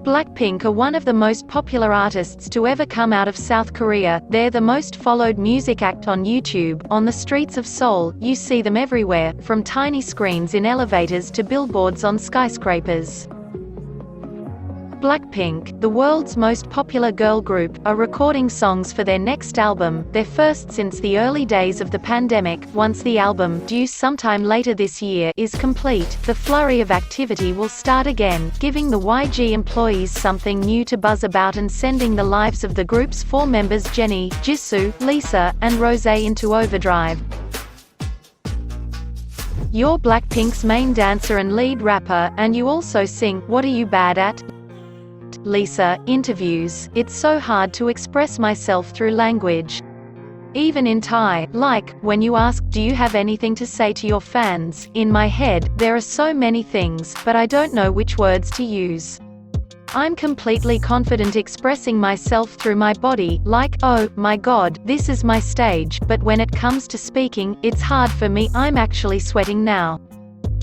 Blackpink are one of the most popular artists to ever come out of South Korea. They're the most followed music act on YouTube. On the streets of Seoul, you see them everywhere, from tiny screens in elevators to billboards on skyscrapers. Blackpink, the world's most popular girl group, are recording songs for their next album, their first since the early days of the pandemic. Once the album, due sometime later this year, is complete, the flurry of activity will start again, giving the YG employees something new to buzz about and sending the lives of the group's four members Jennie, Jisoo, Lisa, and Rosé into overdrive. You're Blackpink's main dancer and lead rapper, and you also sing. What are you bad at? Lisa, interviews. It's so hard to express myself through language. Even in Thai, like, when you ask, do you have anything to say to your fans? In my head, there are so many things, but I don't know which words to use. I'm completely confident expressing myself through my body, like, oh, my god, this is my stage, but when it comes to speaking, it's hard for me. I'm actually sweating now.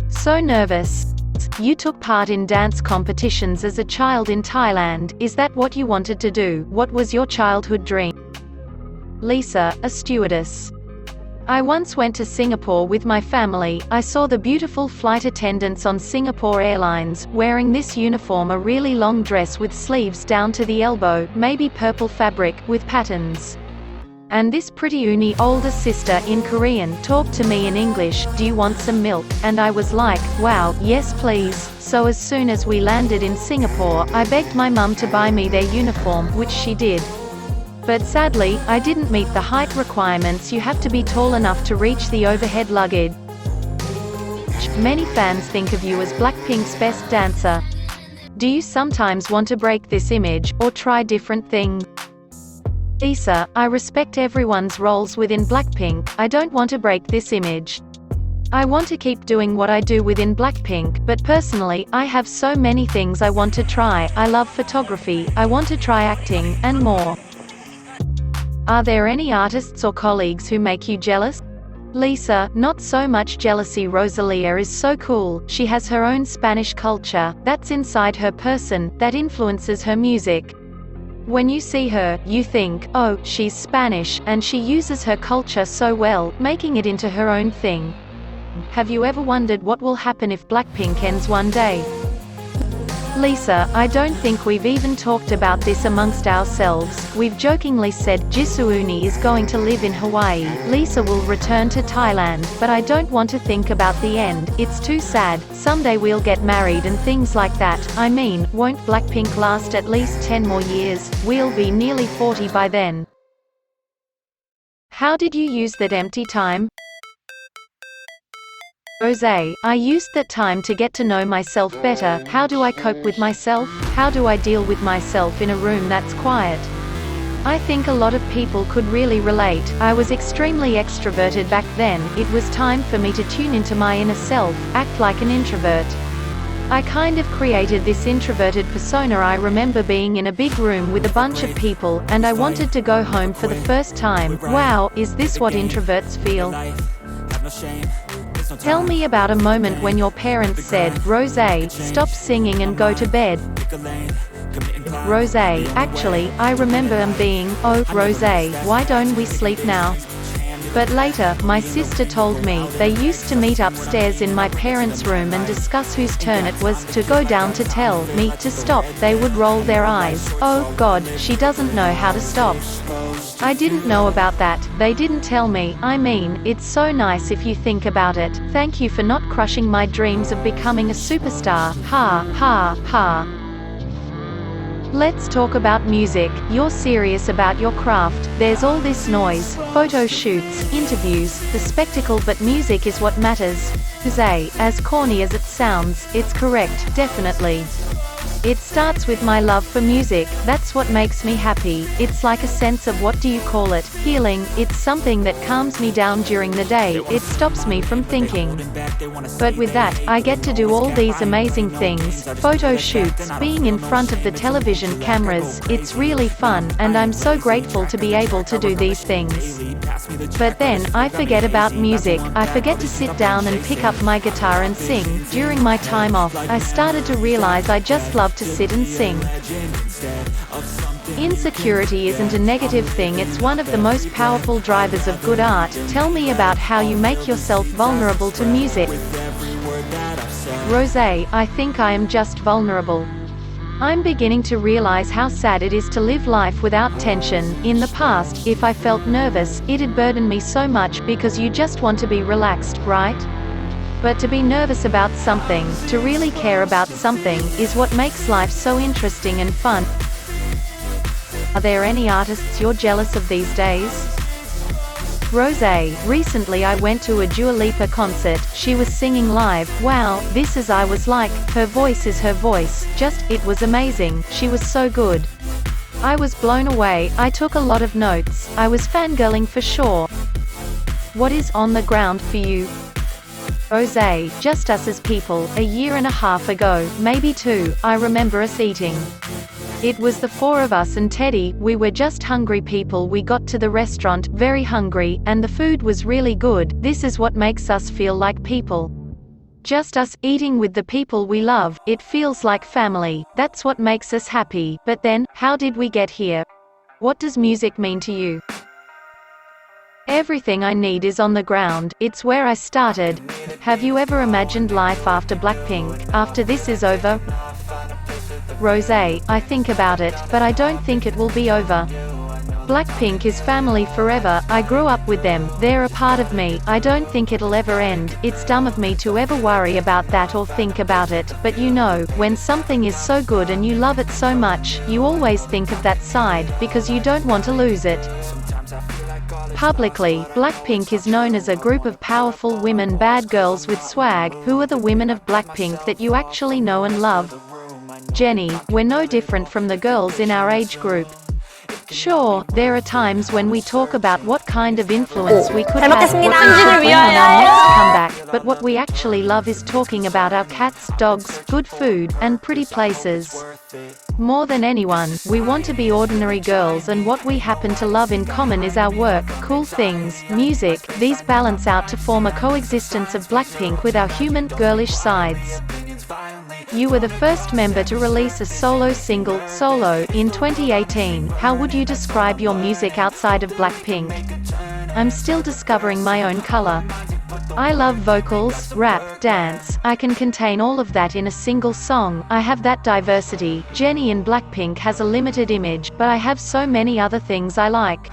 So nervous. You took part in dance competitions as a child in Thailand. Is that what you wanted to do? What was your childhood dream? Lisa, a stewardess. I once went to Singapore with my family. I saw the beautiful flight attendants on Singapore Airlines, wearing this uniform, a really long dress with sleeves down to the elbow, maybe purple fabric, with patterns. And this pretty uni older sister in Korean talked to me in English, do you want some milk? And I was like, wow, yes please. So as soon as we landed in Singapore, I begged my mum to buy me their uniform, which she did. But sadly, I didn't meet the height requirements. You have to be tall enough to reach the overhead luggage. Many fans think of you as Blackpink's best dancer. Do you sometimes want to break this image, or try different things? Lisa, I respect everyone's roles within Blackpink. I don't want to break this image. I want to keep doing what I do within Blackpink, but personally, I have so many things I want to try. I love photography, I want to try acting, and more. Are there any artists or colleagues who make you jealous? Lisa, not so much jealousy. Rosalía is so cool. She has her own Spanish culture, that's inside her person, that influences her music. When you see her, you think, oh, she's Spanish, and she uses her culture so well, making it into her own thing. Have you ever wondered what will happen if Blackpink ends one day? Lisa, I don't think we've even talked about this amongst ourselves. We've jokingly said, Jisoo is going to live in Hawaii, Lisa will return to Thailand, but I don't want to think about the end. It's too sad. Someday we'll get married and things like that. I mean, won't Blackpink last at least 10 more years? We'll be nearly 40 by then. How did you use that empty time? Rosé, I used that time to get to know myself better. How do I cope with myself? How do I deal with myself in a room that's quiet? I think a lot of people could really relate. I was extremely extroverted back then. It was time for me to tune into my inner self, act like an introvert. I kind of created this introverted persona. I remember being in a big room with a bunch of people, and I wanted to go home for the first time. Wow, is this what introverts feel? Tell me about a moment when your parents said, Rosé, stop singing and go to bed. Rosé, actually, I remember them being, oh, Rosé, why don't we sleep now? But later, my sister told me, they used to meet upstairs in my parents' room and discuss whose turn it was to go down to tell me to stop. They would roll their eyes. Oh, God, she doesn't know how to stop. I didn't know about that. They didn't tell me. I mean, it's so nice if you think about it. Thank you for not crushing my dreams of becoming a superstar. Ha, ha, ha. Let's talk about music. You're serious about your craft. There's all this noise, photo shoots, interviews, the spectacle, but music is what matters. Rosé, as corny as it sounds, it's correct, definitely. It starts with my love for music. That's what makes me happy. It's like a sense of, what do you call it, healing. It's something that calms me down during the day. It stops me from thinking. But with that, I get to do all these amazing things, photo shoots, being in front of the television cameras. It's really fun, and I'm so grateful to be able to do these things. But then, I forget about music. I forget to sit down and pick up my guitar and sing. During my time off, I started to realize I just love to sit and sing. Insecurity isn't a negative thing, it's one of the most powerful drivers of good art. Tell me about how you make yourself vulnerable to music. Rosé, I think I am just vulnerable. I'm beginning to realize how sad it is to live life without tension. In the past, if I felt nervous, it'd burden me so much because you just want to be relaxed, right? But to be nervous about something, to really care about something, is what makes life so interesting and fun. Are there any artists you're jealous of these days? Rosé, recently I went to a Dua Lipa concert. She was singing live. Wow, this is I was like, her voice is her voice. It was amazing. She was so good. I was blown away. I took a lot of notes. I was fangirling for sure. What is on the ground for you? Rosé, just us as people. A year and a half ago, maybe 2, I remember us eating. It was the 4 of us and Teddy. We were just hungry people. We got to the restaurant, very hungry, and the food was really good. This is what makes us feel like people. Just us, eating with the people we love. It feels like family. That's what makes us happy. But then, how did we get here? What does music mean to you? Everything I need is on the ground. It's where I started. Have you ever imagined life after Blackpink, after this is over? Rosé, I think about it, but I don't think it will be over. Blackpink is family forever. I grew up with them. They're a part of me. I don't think it'll ever end. It's dumb of me to ever worry about that or think about it, but you know, when something is so good and you love it so much, you always think of that side, because you don't want to lose it. Publicly, Blackpink is known as a group of powerful women, bad girls with swag. Who are the women of Blackpink that you actually know and love? Jennie, we're no different from the girls in our age group. Sure, there are times when we talk about what kind of influence we could have, what we should bring on our next comeback, but what we actually love is talking about our cats, dogs, good food, and pretty places. More than anyone, we want to be ordinary girls, and what we happen to love in common is our work, cool things, music. These balance out to form a coexistence of Blackpink with our human, girlish sides. You were the first member to release a solo single, Solo, in 2018. How would you describe your music outside of Blackpink? I'm still discovering my own color. I love vocals, rap, dance. I can contain all of that in a single song. I have that diversity. Jennie in Blackpink has a limited image, but I have so many other things I like.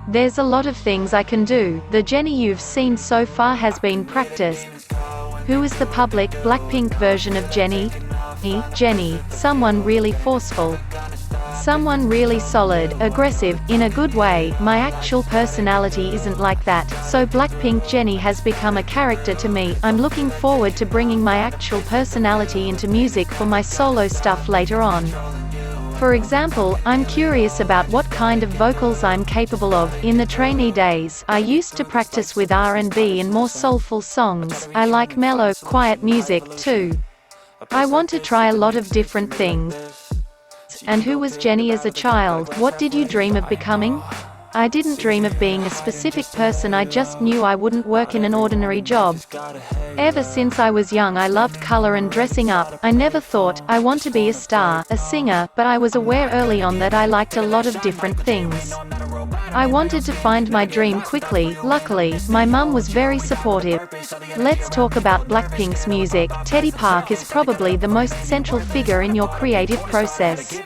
There's a lot of things I can do. The Jennie you've seen so far has been practiced. Who is the public Blackpink version of Jennie? Jennie, someone really forceful. Someone really solid, aggressive, in a good way. My actual personality isn't like that, so Blackpink Jennie has become a character to me. I'm looking forward to bringing my actual personality into music for my solo stuff later on. For example, I'm curious about what kind of vocals I'm capable of. In the trainee days, I used to practice with R&B and more soulful songs. I like mellow, quiet music, too. I want to try a lot of different things. And who was Jennie as a child? What did you dream of becoming? I didn't dream of being a specific person, I just knew I wouldn't work in an ordinary job. Ever since I was young I loved color and dressing up. I never thought, I want to be a star, a singer, but I was aware early on that I liked a lot of different things. I wanted to find my dream quickly. Luckily, my mum was very supportive. Let's talk about Blackpink's music. Teddy Park is probably the most central figure in your creative process.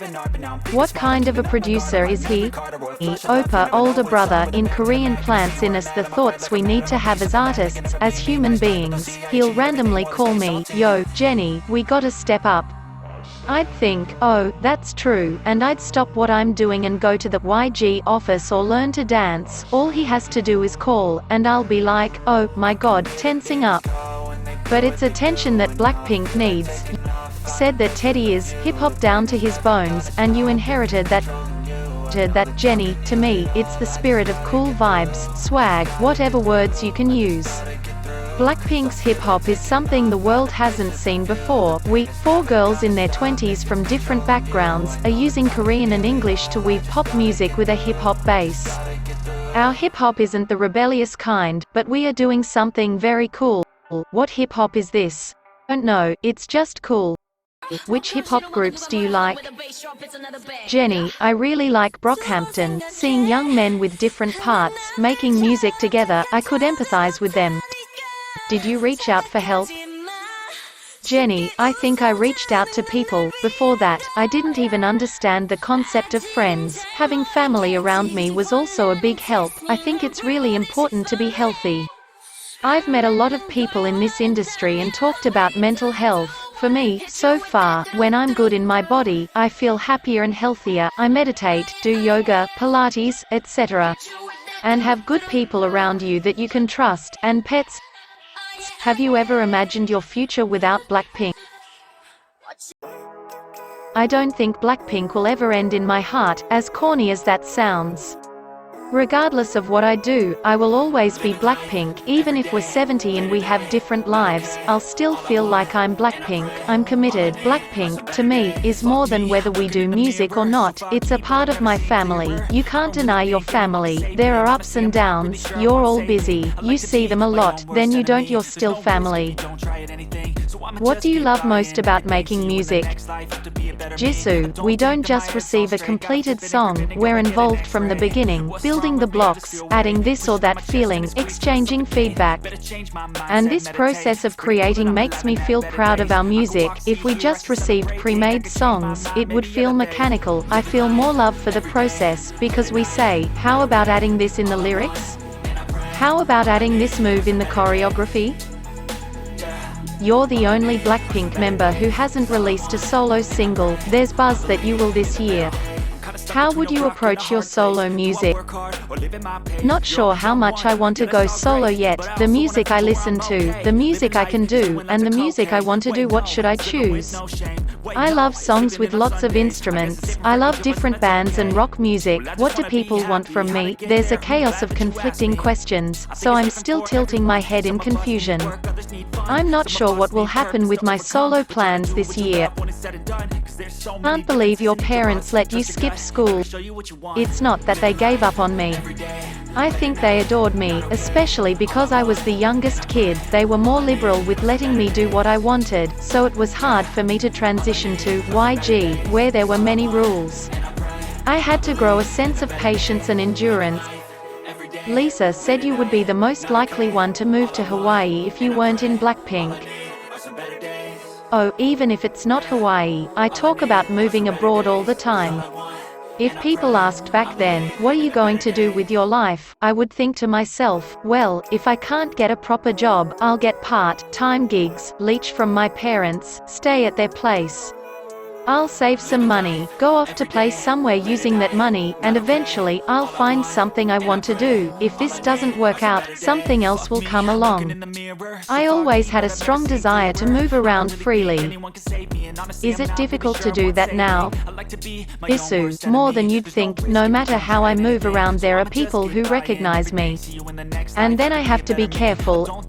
What kind of a producer is he? Oppa, older brother, in Korean, plants in us the thoughts we need to have as artists, as human beings. He'll randomly call me, yo, Jennie, we gotta step up. I'd think, oh, that's true, and I'd stop what I'm doing and go to the YG office or learn to dance. All he has to do is call, and I'll be like, oh, my god, tensing up. But it's attention that Blackpink needs. You said that Teddy is hip-hop down to his bones, and you inherited that Jennie. To me, it's the spirit of cool vibes, swag, whatever words you can use. Blackpink's hip-hop is something the world hasn't seen before. We, 4 girls in their 20s from different backgrounds, are using Korean and English to weave pop music with a hip-hop base. Our hip-hop isn't the rebellious kind, but we are doing something very cool. What hip-hop is this? Don't know, it's just cool. Which hip-hop groups do you like? Jenny, I really like Brockhampton. Seeing young men with different parts, making music together, I could empathize with them. Did you reach out for help? Jenny, I think I reached out to people. Before that, I didn't even understand the concept of friends. Having family around me was also a big help. I think it's really important to be healthy. I've met a lot of people in this industry and talked about mental health. For me, so far, when I'm good in my body, I feel happier and healthier. I meditate, do yoga, Pilates, etc. And have good people around you that you can trust, and pets. Have you ever imagined your future without Blackpink? I don't think Blackpink will ever end in my heart, as corny as that sounds. Regardless of what I do, I will always be Blackpink. Even if we're 70 and we have different lives, I'll still feel like I'm Blackpink. I'm committed. Blackpink, to me, is more than whether we do music or not. It's a part of my family. You can't deny your family. There are ups and downs. You're all busy. You see them a lot, then you don't. You're still family. What do you love most about making music? Jisoo, we don't just receive a completed song, we're involved from the beginning, building the blocks, adding this or that feeling, exchanging feedback. And this process of creating makes me feel proud of our music. If we just received pre-made songs, it would feel mechanical. I feel more love for the process, because we say, how about adding this in the lyrics? How about adding this move in the choreography? You're the only Blackpink member who hasn't released a solo single. There's buzz that you will this year. How would you approach your solo music? Not sure how much I want to go solo yet. The music I listen to, the music I can do, and the music I want to do. What should I choose? I love songs with lots of instruments. I love different bands and rock music. What do people want from me? There's a chaos of conflicting questions, so I'm still tilting my head in confusion. I'm not sure what will happen with my solo plans this year. Can't believe your parents let you skip school. It's not that they gave up on me. I think they adored me, especially because I was the youngest kid. They were more liberal with letting me do what I wanted, so it was hard for me to transition to YG, where there were many rules. I had to grow a sense of patience and endurance. Lisa said you would be the most likely one to move to Hawaii if you weren't in Blackpink. Oh, even if it's not Hawaii, I talk about moving abroad all the time. If people asked back then, what are you going to do with your life, I would think to myself, well, if I can't get a proper job, I'll get part-time gigs, leech from my parents, stay at their place. I'll save some money, go off to play somewhere using that money, and eventually, I'll find something I want to do. If this doesn't work out, something else will come along. I always had a strong desire to move around freely. Is it difficult to do that now? Jisoo, more than you'd think. No matter how I move around, there are people who recognize me. And then I have to be careful.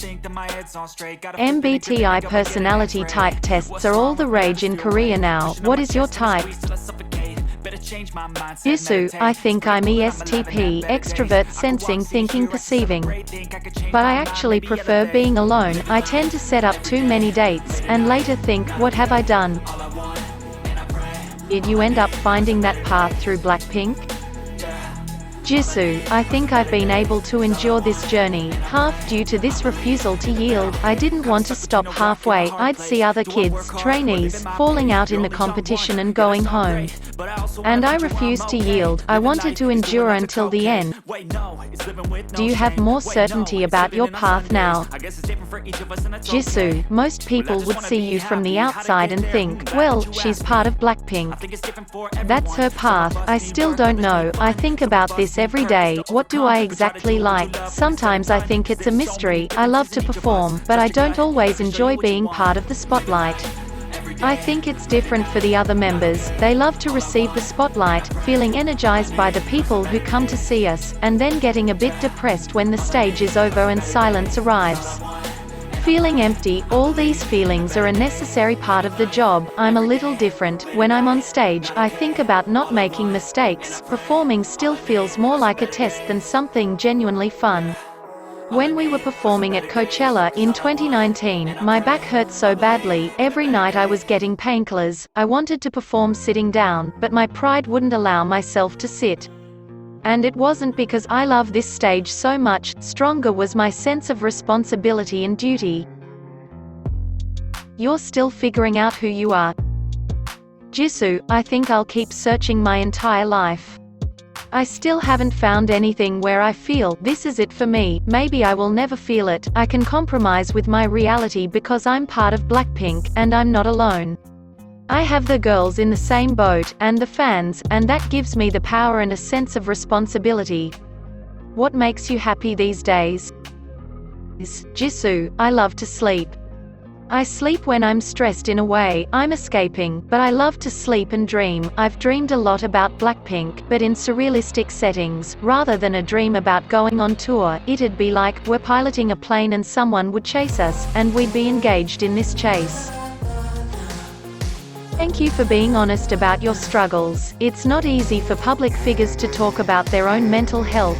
MBTI personality type tests are all the rage in Korea now. What is your type? Jisoo, I think I'm ESTP, extrovert, sensing, thinking, perceiving. But I actually prefer being alone. I tend to set up too many dates, and later think, what have I done? Did you end up finding that path through Blackpink? Jisoo, I think I've been able to endure this journey, half due to this refusal to yield. I didn't want to stop halfway. I'd see other kids, trainees, falling out in the competition and going home. And I refused to yield. I wanted to endure until the end. Do you have more certainty about your path now? Jisoo, most people would see you from the outside and think, well, she's part of Blackpink. That's her path. I still don't know. I think about this every day. What do I exactly like? Sometimes I think it's a mystery. I love to perform, but I don't always enjoy being part of the spotlight. I think it's different for the other members. They love to receive the spotlight, feeling energized by the people who come to see us, and then getting a bit depressed when the stage is over and silence arrives. Feeling empty. All these feelings are a necessary part of the job. I'm a little different. When I'm on stage, I think about not making mistakes. Performing still feels more like a test than something genuinely fun. When we were performing at Coachella in 2019, my back hurt so badly, every night I was getting painkillers. I wanted to perform sitting down, but my pride wouldn't allow myself to sit. And it wasn't because I love this stage so much, stronger was my sense of responsibility and duty. You're still figuring out who you are. Jisoo, I think I'll keep searching my entire life. I still haven't found anything where I feel, this is it for me. Maybe I will never feel it. I can compromise with my reality because I'm part of Blackpink, and I'm not alone. I have the girls in the same boat, and the fans, and that gives me the power and a sense of responsibility. What makes you happy these days? Jisoo, I love to sleep. I sleep when I'm stressed in a way, I'm escaping, but I love to sleep and dream. I've dreamed a lot about Blackpink, but in surrealistic settings, rather than a dream about going on tour. It'd be like, we're piloting a plane and someone would chase us, and we'd be engaged in this chase. Thank you for being honest about your struggles. It's not easy for public figures to talk about their own mental health.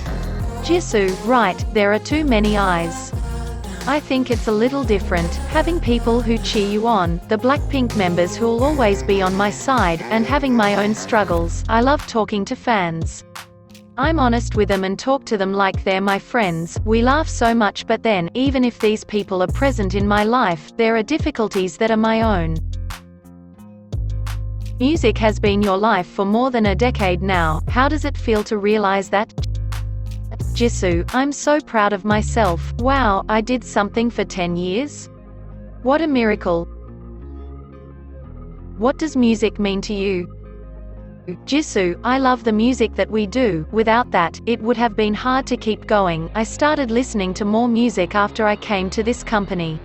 Jisoo, right, there are too many eyes. I think it's a little different, having people who cheer you on, the Blackpink members who'll always be on my side, and having my own struggles. I love talking to fans. I'm honest with them and talk to them like they're my friends. We laugh so much, but then, even if these people are present in my life, there are difficulties that are my own. Music has been your life for more than a decade now. How does it feel to realize that? Jisoo, I'm so proud of myself. Wow, I did something for 10 years? What a miracle. What does music mean to you? Jisoo, I love the music that we do. Without that, it would have been hard to keep going. I started listening to more music after I came to this company.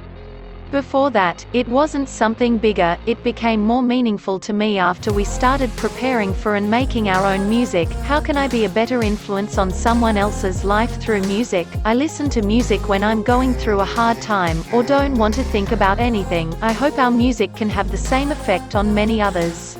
Before that, it wasn't something bigger, it became more meaningful to me after we started preparing for and making our own music. How can I be a better influence on someone else's life through music? I listen to music when I'm going through a hard time, or don't want to think about anything. I hope our music can have the same effect on many others.